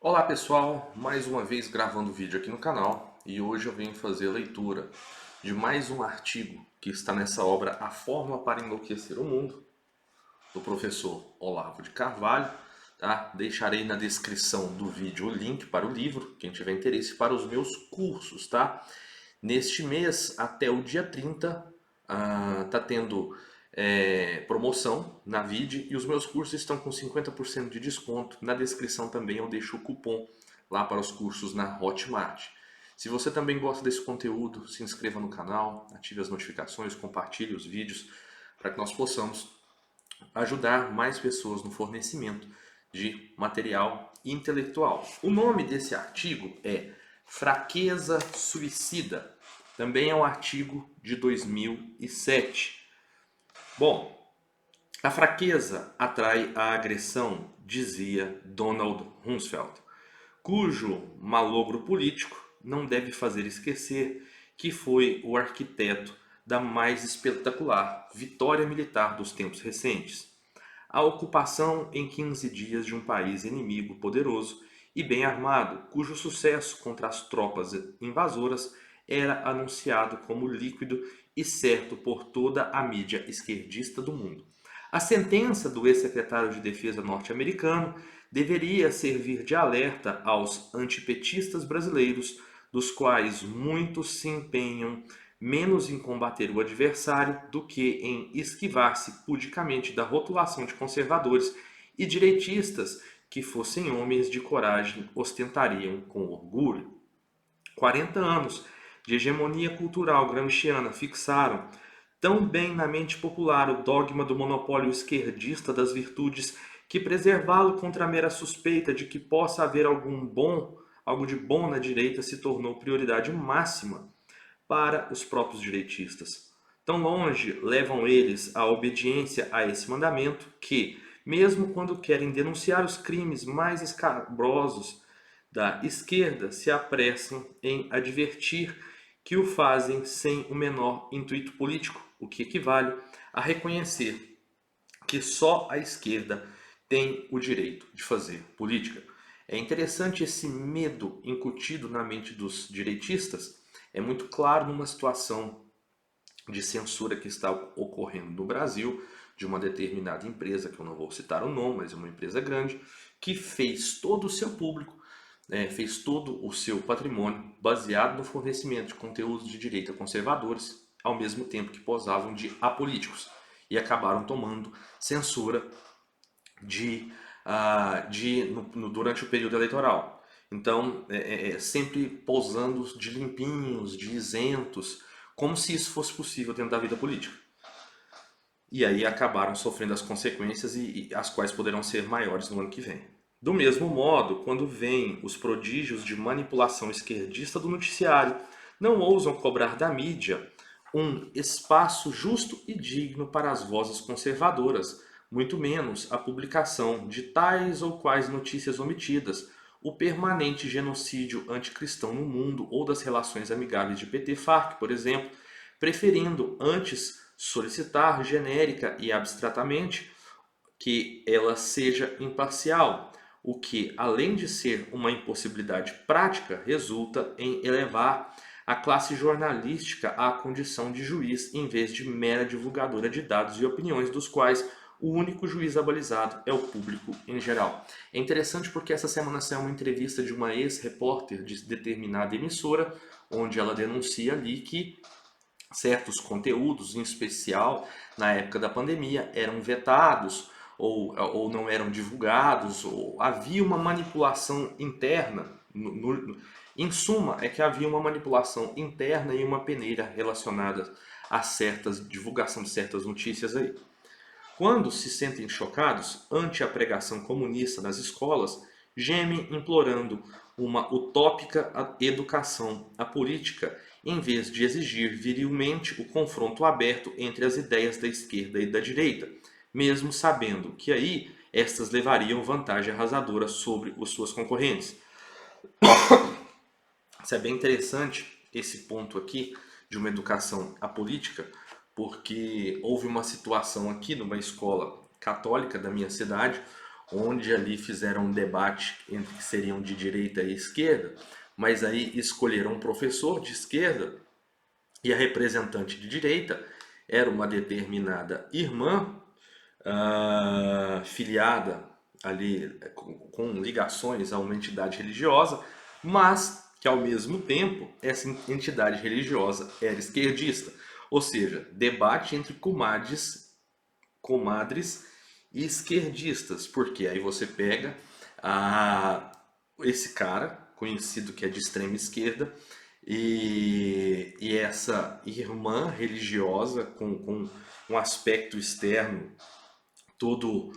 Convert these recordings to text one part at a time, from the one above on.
Olá pessoal, mais uma vez gravando vídeo aqui no canal e hoje eu venho fazer a leitura de mais um artigo que está nessa obra A Fórmula para Enlouquecer o Mundo, do professor Olavo de Carvalho. Tá? Deixarei na descrição do vídeo o link para o livro, quem tiver interesse, para os meus cursos. Tá? Neste mês, até o dia 30, tá tendo promoção na Vide e os meus cursos estão com 50% de desconto. Na descrição também eu deixo o cupom lá para os cursos na Hotmart. Se você também gosta desse conteúdo, se inscreva no canal, ative as notificações, compartilhe os vídeos para que nós possamos ajudar mais pessoas no fornecimento de material intelectual. O nome desse artigo é Fraqueza Suicida. Também é um artigo de 2007. Bom, a fraqueza atrai a agressão, dizia Donald Rumsfeld, cujo malogro político não deve fazer esquecer que foi o arquiteto da mais espetacular vitória militar dos tempos recentes. A ocupação em 15 dias de um país inimigo poderoso e bem armado, cujo sucesso contra as tropas invasoras era anunciado como líquido e certo por toda a mídia esquerdista do mundo. A sentença do ex-secretário de Defesa norte-americano deveria servir de alerta aos antipetistas brasileiros, dos quais muitos se empenham menos em combater o adversário do que em esquivar-se pudicamente da rotulação de conservadores e direitistas que fossem homens de coragem ostentariam com orgulho. 40 anos de hegemonia cultural gramsciana fixaram tão bem na mente popular o dogma do monopólio esquerdista das virtudes que preservá-lo contra a mera suspeita de que possa haver algo de bom na direita se tornou prioridade máxima para os próprios direitistas. Tão longe levam eles a obediência a esse mandamento que, mesmo quando querem denunciar os crimes mais escabrosos da esquerda, se apressam em advertir que o fazem sem o menor intuito político, o que equivale a reconhecer que só a esquerda tem o direito de fazer política. É interessante esse medo incutido na mente dos direitistas. É muito claro numa situação de censura que está ocorrendo no Brasil, de uma determinada empresa, que eu não vou citar o nome, mas é uma empresa grande, que fez todo o seu público, fez todo o seu patrimônio baseado no fornecimento de conteúdos de direita conservadores, ao mesmo tempo que posavam de apolíticos. E acabaram tomando censura durante o período eleitoral. Então, sempre posando de limpinhos, de isentos, como se isso fosse possível dentro da vida política. E aí acabaram sofrendo as consequências e as quais poderão ser maiores no ano que vem. Do mesmo modo, quando vêm os prodígios de manipulação esquerdista do noticiário, não ousam cobrar da mídia um espaço justo e digno para as vozes conservadoras, muito menos a publicação de tais ou quais notícias omitidas, o permanente genocídio anticristão no mundo ou das relações amigáveis de PT-FARC, por exemplo, preferindo antes solicitar genérica e abstratamente que ela seja imparcial, o que, além de ser uma impossibilidade prática, resulta em elevar a classe jornalística à condição de juiz em vez de mera divulgadora de dados e opiniões dos quais o único juiz abalizado é o público em geral. É interessante porque essa semana saiu uma entrevista de uma ex-repórter de determinada emissora, onde ela denuncia ali que certos conteúdos, em especial na época da pandemia, eram vetados ou não eram divulgados, ou havia uma manipulação interna. Em suma, é que havia uma manipulação interna e uma peneira relacionada a certas divulgação de certas notícias aí. Quando se sentem chocados ante a pregação comunista nas escolas, gemem implorando uma utópica educação à política, em vez de exigir virilmente o confronto aberto entre as ideias da esquerda e da direita, mesmo sabendo que aí estas levariam vantagem arrasadora sobre os suas concorrentes. Isso é bem interessante, esse ponto aqui de uma educação apolítica, porque houve uma situação aqui numa escola católica da minha cidade, onde ali fizeram um debate entre que seriam de direita e esquerda, mas aí escolheram um professor de esquerda e a representante de direita era uma determinada irmã filiada ali com ligações a uma entidade religiosa, mas que ao mesmo tempo essa entidade religiosa era esquerdista. Ou seja, debate entre comadres e esquerdistas, porque aí você pega esse cara, conhecido que é de extrema esquerda, e essa irmã religiosa com um aspecto externo todo,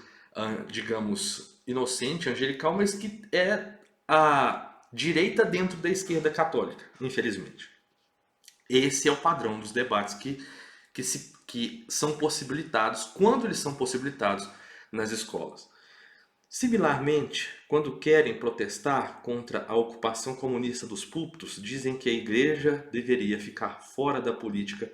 digamos, inocente, angelical, mas que é a direita dentro da esquerda católica, infelizmente. Esse é o padrão dos debates que são possibilitados, quando eles são possibilitados nas escolas. Similarmente, quando querem protestar contra a ocupação comunista dos púlpitos, dizem que a igreja deveria ficar fora da política,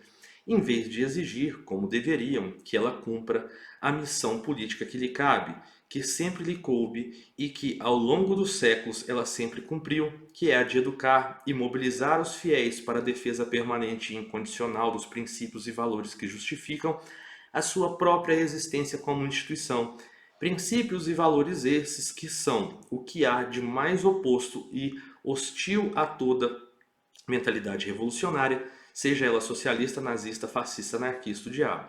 em vez de exigir, como deveriam, que ela cumpra a missão política que lhe cabe, que sempre lhe coube e que, ao longo dos séculos, ela sempre cumpriu, que é a de educar e mobilizar os fiéis para a defesa permanente e incondicional dos princípios e valores que justificam a sua própria existência como instituição. Princípios e valores esses que são o que há de mais oposto e hostil a toda mentalidade revolucionária, seja ela socialista, nazista, fascista, anarquista, o diabo.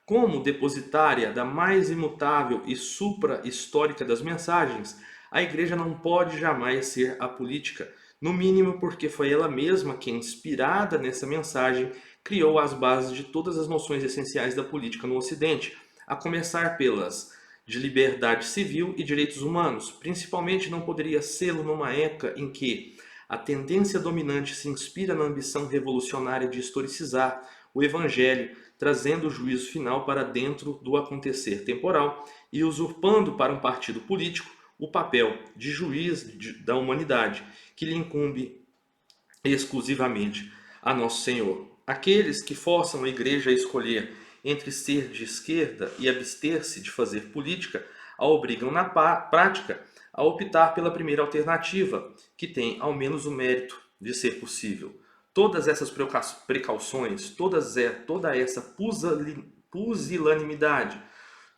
Como depositária da mais imutável e supra-histórica das mensagens, a Igreja não pode jamais ser apolítica, no mínimo porque foi ela mesma que, inspirada nessa mensagem, criou as bases de todas as noções essenciais da política no Ocidente, a começar pelas de liberdade civil e direitos humanos. Principalmente não poderia sê-lo numa época em que a tendência dominante se inspira na ambição revolucionária de historicizar o Evangelho, trazendo o juízo final para dentro do acontecer temporal e usurpando para um partido político o papel de juiz da humanidade, que lhe incumbe exclusivamente a Nosso Senhor. Aqueles que forçam a Igreja a escolher entre ser de esquerda e abster-se de fazer política a obrigam na prática a optar pela primeira alternativa, que tem ao menos o mérito de ser possível. Todas essas precauções, toda essa pusilanimidade,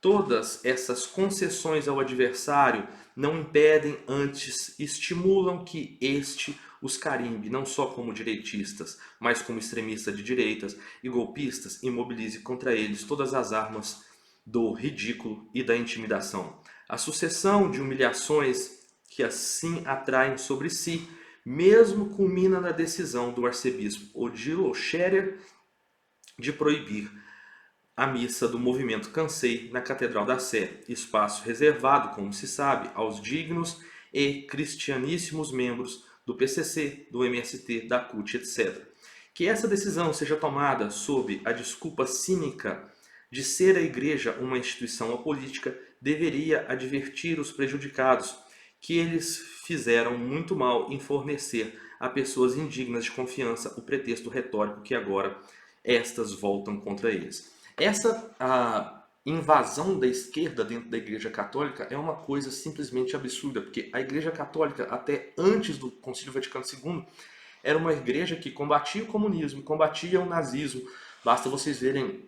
todas essas concessões ao adversário não impedem, antes estimulam que este os carimbe, não só como direitistas, mas como extremistas de direitas e golpistas, e mobilize contra eles todas as armas do ridículo e da intimidação. A sucessão de humilhações que assim atraem sobre si, mesmo culmina na decisão do arcebispo Odilo Scherer de proibir a missa do movimento Cansei na Catedral da Sé, espaço reservado, como se sabe, aos dignos e cristianíssimos membros do PCC, do MST, da CUT, etc. Que essa decisão seja tomada sob a desculpa cínica de ser a Igreja uma instituição apolítica deveria advertir os prejudicados que eles fizeram muito mal em fornecer a pessoas indignas de confiança o pretexto retórico que agora estas voltam contra eles. Essa invasão da esquerda dentro da Igreja Católica é uma coisa simplesmente absurda, porque a Igreja Católica, até antes do Concílio Vaticano II, era uma igreja que combatia o comunismo, combatia o nazismo. Basta vocês verem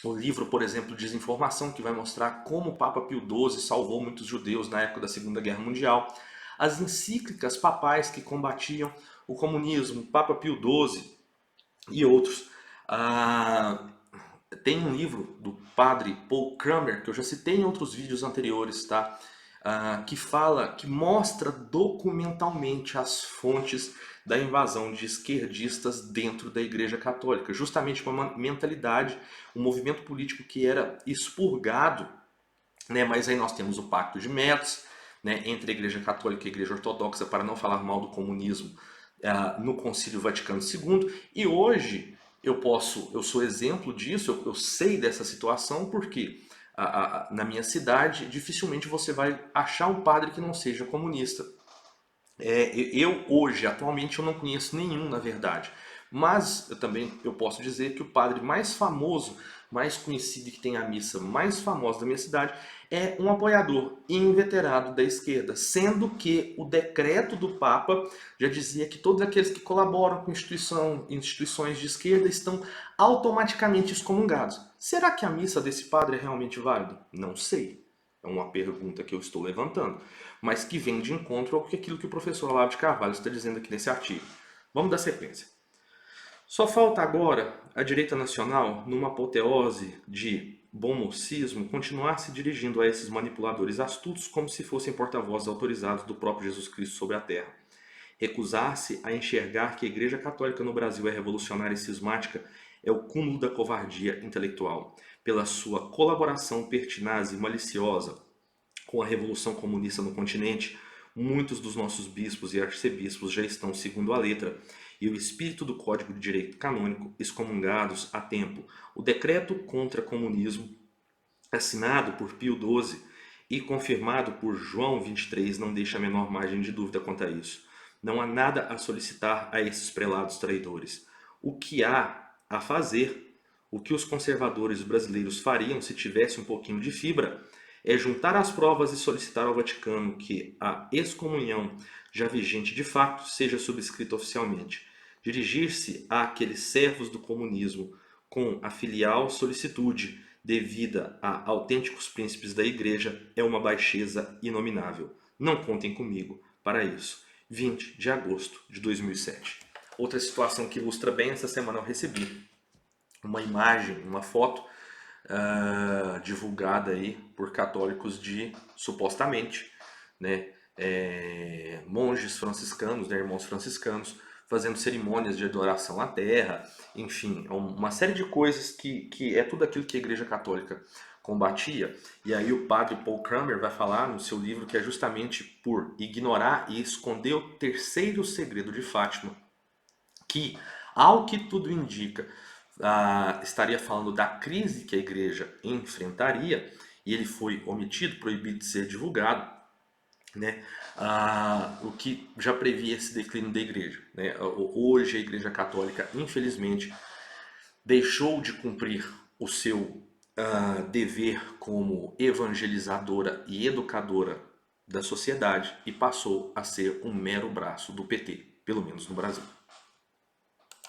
o livro, por exemplo, Desinformação, que vai mostrar como o Papa Pio XII salvou muitos judeus na época da Segunda Guerra Mundial. As encíclicas papais que combatiam o comunismo, Papa Pio XII e outros. Tem um livro do padre Paul Kramer, que eu já citei em outros vídeos anteriores, tá? Que mostra documentalmente as fontes da invasão de esquerdistas dentro da Igreja Católica, justamente com uma mentalidade, um movimento político que era expurgado, né? Mas aí nós temos o Pacto de Metz, né, entre a Igreja Católica e a Igreja Ortodoxa, para não falar mal do comunismo, no Concílio Vaticano II, e hoje eu sou exemplo disso, eu sei dessa situação, porque na minha cidade dificilmente você vai achar um padre que não seja comunista. Eu hoje, atualmente, eu não conheço nenhum, na verdade, Mas eu posso dizer que o padre mais famoso, mais conhecido e que tem a missa mais famosa da minha cidade é um apoiador inveterado da esquerda, sendo que o decreto do Papa já dizia que todos aqueles que colaboram com instituições de esquerda estão automaticamente excomungados. Será que a missa desse padre é realmente válida? Não sei. É uma pergunta que eu estou levantando, mas que vem de encontro ao que aquilo que o professor Olavo de Carvalho está dizendo aqui nesse artigo. Vamos dar sequência. Só falta agora a direita nacional, numa apoteose de bom mocismo, continuar se dirigindo a esses manipuladores astutos como se fossem porta-vozes autorizados do próprio Jesus Cristo sobre a terra. Recusar-se a enxergar que a Igreja Católica no Brasil é revolucionária e cismática é o cúmulo da covardia intelectual. Pela sua colaboração pertinaz e maliciosa com a Revolução Comunista no continente, muitos dos nossos bispos e arcebispos já estão, segundo a letra e o espírito do Código de Direito Canônico, excomungados há tempo. O decreto contra comunismo, assinado por Pio XII e confirmado por João XXIII, não deixa a menor margem de dúvida quanto a isso. Não há nada a solicitar a esses prelados traidores. O que há a fazer, o que os conservadores brasileiros fariam se tivesse um pouquinho de fibra, é juntar as provas e solicitar ao Vaticano que a excomunhão, já vigente de fato, seja subscrita oficialmente. Dirigir-se àqueles servos do comunismo com a filial solicitude devida a autênticos príncipes da Igreja é uma baixeza inominável. Não contem comigo para isso. 20 de agosto de 2007. Outra situação que ilustra bem, essa semana eu recebi uma imagem, uma foto divulgada aí por católicos de, supostamente, né, monges franciscanos, né, irmãos franciscanos, fazendo cerimônias de adoração à terra, enfim, uma série de coisas que é tudo aquilo que a Igreja Católica combatia. E aí o padre Paul Kramer vai falar no seu livro que é justamente por ignorar e esconder o terceiro segredo de Fátima, que, ao que tudo indica, estaria falando da crise que a igreja enfrentaria, e ele foi omitido, proibido de ser divulgado, né? O que já previa esse declínio da igreja, né? Hoje a Igreja Católica, infelizmente, deixou de cumprir o seu dever como evangelizadora e educadora da sociedade e passou a ser um mero braço do PT, pelo menos no Brasil.